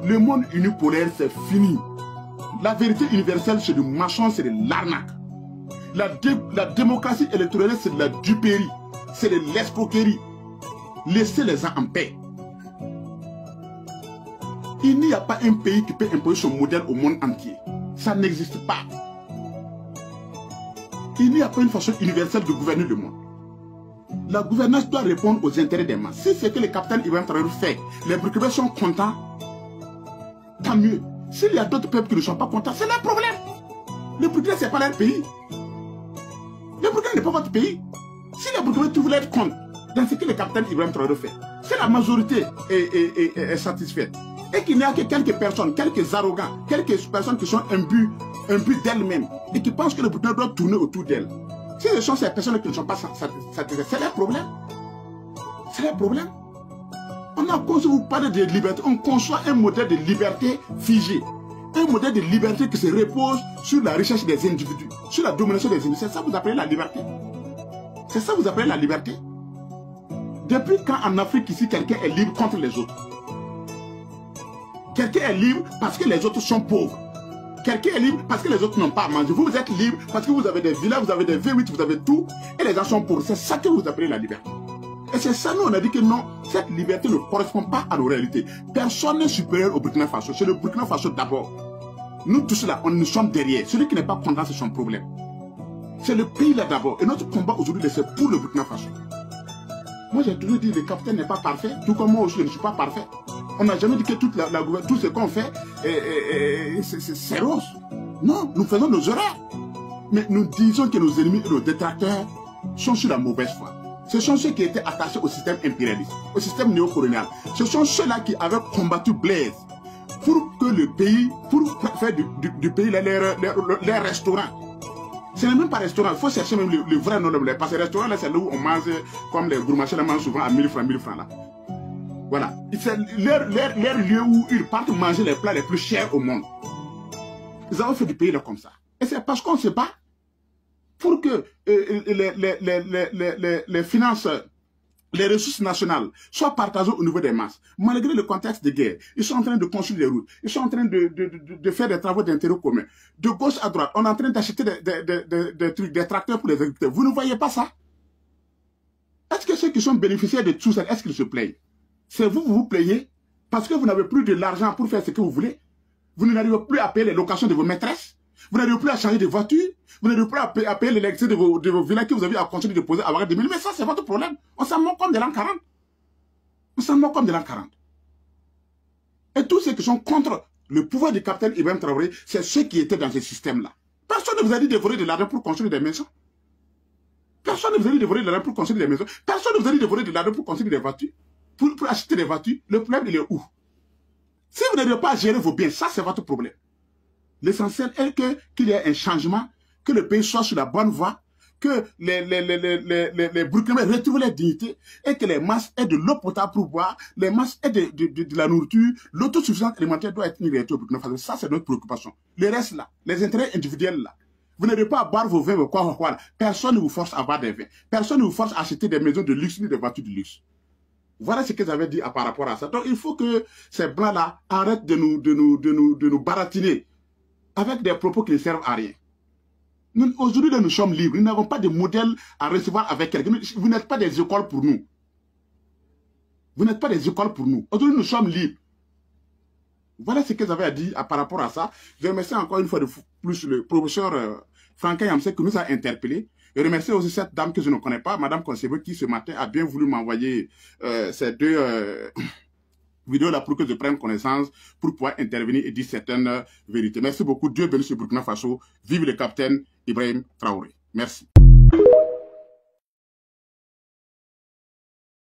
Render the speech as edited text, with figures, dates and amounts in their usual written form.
Le monde unipolaire, c'est fini. La vérité universelle, c'est du mensonge, c'est de l'arnaque. La démocratie électorale, c'est de la duperie. C'est de l'escroquerie. Laissez les gens en paix. Il n'y a pas un pays qui peut imposer son modèle au monde entier. Ça n'existe pas. Il n'y a pas une façon universelle de gouverner le monde. La gouvernance doit répondre aux intérêts des masses. Si c'est que le capitaine Ibrahim Traoré fait, les Burkinabés sont contents, tant mieux. S'il y a d'autres peuples qui ne sont pas contents, c'est leur problème. Le Burkina, ce n'est pas leur pays. Le Burkina n'est pas votre pays. Si les Burkinabés trouvent leur compte dans ce que le capitaine Ibrahim Traoré fait, si la majorité est satisfaite, et qu'il n'y a que quelques personnes, quelques arrogants, quelques personnes qui sont imbues d'elles-mêmes, et qui pensent que le Burkina doit tourner autour d'elles, si ce sont ces personnes qui ne sont pas satisfaites, c'est leur problème. C'est leur problème. On a conçu, vous parlez de liberté, on conçoit un modèle de liberté figé. Un modèle de liberté qui se repose sur la recherche des individus, sur la domination des individus. C'est ça que vous appelez la liberté? C'est ça que vous appelez la liberté? Depuis quand en Afrique ici, quelqu'un est libre contre les autres? Quelqu'un est libre parce que les autres sont pauvres. Quelqu'un est libre parce que les autres n'ont pas à manger. Vous êtes libre parce que vous avez des villas, vous avez des V8, vous avez tout, et les gens sont pauvres. C'est ça que vous appelez la liberté. Et c'est ça, nous, on a dit que non, cette liberté ne correspond pas à nos réalités. Personne n'est supérieur au Burkina Faso. C'est le Burkina Faso d'abord. Nous tous là, nous sommes derrière. Celui qui n'est pas content, c'est son problème. C'est le pays là d'abord. Et notre combat aujourd'hui, c'est pour le Burkina Faso. Moi, j'ai toujours dit que le capitaine n'est pas parfait, tout comme moi aussi, je ne suis pas parfait. On n'a jamais dit que toute tout ce qu'on fait, c'est rose. Non, nous faisons nos erreurs. Mais nous disons que nos ennemis et nos détracteurs sont sur la mauvaise voie. Ce sont ceux qui étaient attachés au système impérialiste, au système néocolonial. Ce sont ceux-là qui avaient combattu Blaise pour que le pays, pour faire du pays les restaurants. Ce n'est même pas restaurant, il faut chercher même le vrai nom de Blaise. Parce que les restaurants, c'est là où on mange, comme les gourmachers mangent souvent à 1000 francs là. Voilà. C'est leur lieu où ils partent manger les plats les plus chers au monde. Ils ont fait du pays là comme ça. Et c'est parce qu'on ne sait pas pour que les finances, les ressources nationales soient partagées au niveau des masses. Malgré le contexte de guerre, ils sont en train de construire des routes, ils sont en train de faire des travaux d'intérêt commun. De gauche à droite, on est en train d'acheter des tracteurs pour les agriculteurs. Vous ne voyez pas ça? Est-ce que ceux qui sont bénéficiaires de tout ça, est-ce qu'ils se plaignent? C'est vous vous plaignez parce que vous n'avez plus de l'argent pour faire ce que vous voulez. Vous n'arrivez plus à payer les locations de vos maîtresses. Vous n'arrivez plus à changer de voiture. Vous n'arrivez plus à payer l'électricité de vos villas que vous avez à continuer de poser à avoir des milliers. Mais ça, c'est votre problème. On s'en moque comme de l'an 40. On s'en moque comme de l'an 40. Et tous ceux qui sont contre le pouvoir du capitaine Ibrahim Traoré, c'est ceux qui étaient dans ce système-là. Personne ne vous a dit de voler de l'argent pour construire des maisons. Personne ne vous a dit de voler de l'argent pour construire des maisons. Personne ne vous a dit de voler de l'argent pour construire des voitures. Pour acheter des voitures. Le problème, il est où? Si vous n'arrivez pas à gérer vos biens, ça, c'est votre problème. L'essentiel est qu'il y ait un changement, que le pays soit sur la bonne voie, que les Burkinabés retrouvent leur dignité et que les masses aient de l'eau potable pour boire, les masses aient de la nourriture. L'autosuffisance alimentaire doit être une réalité au Burkina Faso. Ça, c'est notre préoccupation. Le reste là, les intérêts individuels là, vous n'arrivez pas à boire vos vins, quoi. Personne ne vous force à boire des vins. Personne ne vous force à acheter des maisons de luxe ni des voitures de luxe. Voilà ce que j'avais dit par rapport à ça. Donc, il faut que ces blancs-là arrêtent de nous baratiner avec des propos qui ne servent à rien. Aujourd'hui, nous sommes libres. Nous n'avons pas de modèle à recevoir avec quelqu'un. Vous n'êtes pas des écoles pour nous. Vous n'êtes pas des écoles pour nous. Aujourd'hui, nous sommes libres. Voilà ce que j'avais à dire par rapport à ça. Je remercie encore une fois de plus le professeur Franck Yamsek qui nous a interpellés. Je remercie aussi cette dame que je ne connais pas, Madame Concebo, qui ce matin a bien voulu m'envoyer ces deux vidéos là pour que je prenne connaissance, pour pouvoir intervenir et dire certaines vérités. Merci beaucoup. Dieu bénisse le Burkina Faso. Vive le capitaine Ibrahim Traoré. Merci.